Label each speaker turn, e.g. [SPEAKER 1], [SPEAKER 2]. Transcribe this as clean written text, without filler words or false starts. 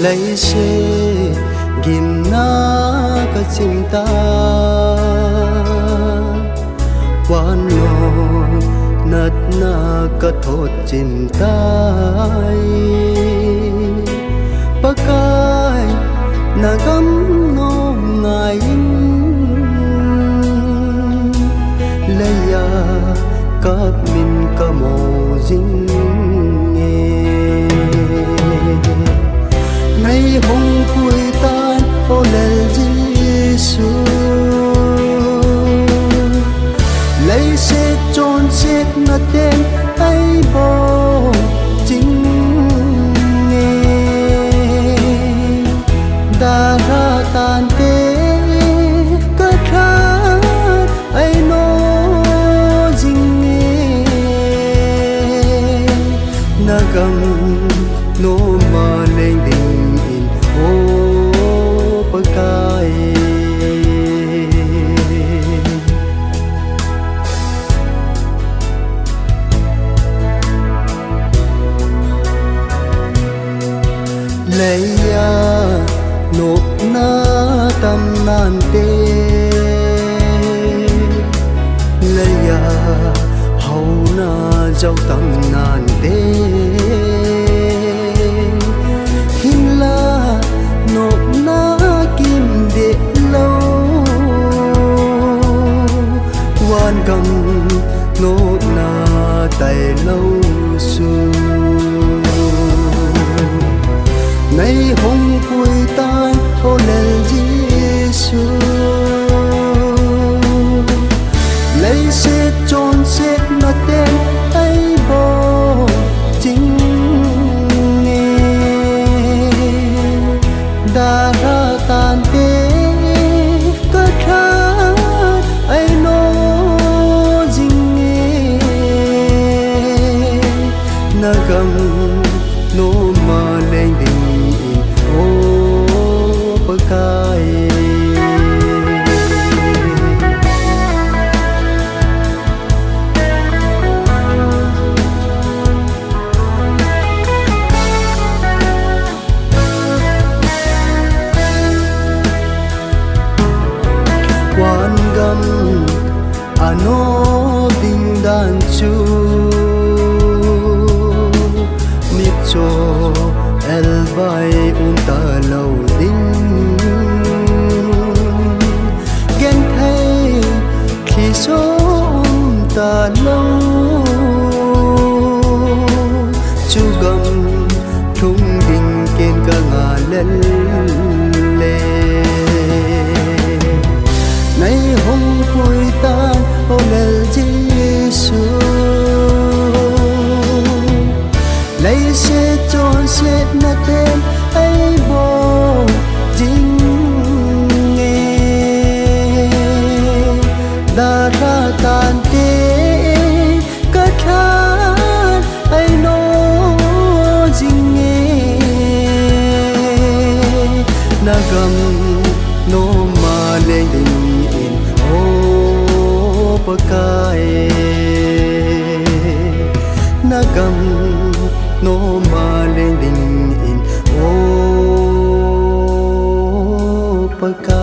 [SPEAKER 1] lấy xe gìn na cả chim ta quan loi nát na cả thốt chim tai pakai na gam nom ngai leya kap min kamo jing nghe nay hong cuối tan ô lel Giêsu lấy sẽ trôn chết na tên ai bo chính nghe đã ra tan tế cất khát ai nó chính nghe na gam nó mà lên đình in ô pakai leya nộp na tâm nan tê leya hầu na dấu tâm nan tê hin la nộp na kim để lâu quan cầm nộp na tay lâu su nay hong cuối tan ô lel Giêsu lấy sẽ trôn chết na tên ai bo chính nghe đã ra tan tế cất khát ai nó chính nghe na gam nó mà lên đình ô pakai quan gam ano ding dan chu mit cho el vai ta lâu đinh ghen thay khi số ta lâu chú gầm thung đình kên ca ngà lên lê nay hong cuối tan ô lel Giêsu lấy sẽ trôn chết na tên ai bo chính nghe đã ra tan tế cất khát ai nó chính nghe na gam nó mà lên đình in ô pakai na gam nó mà lên đình in ô pakai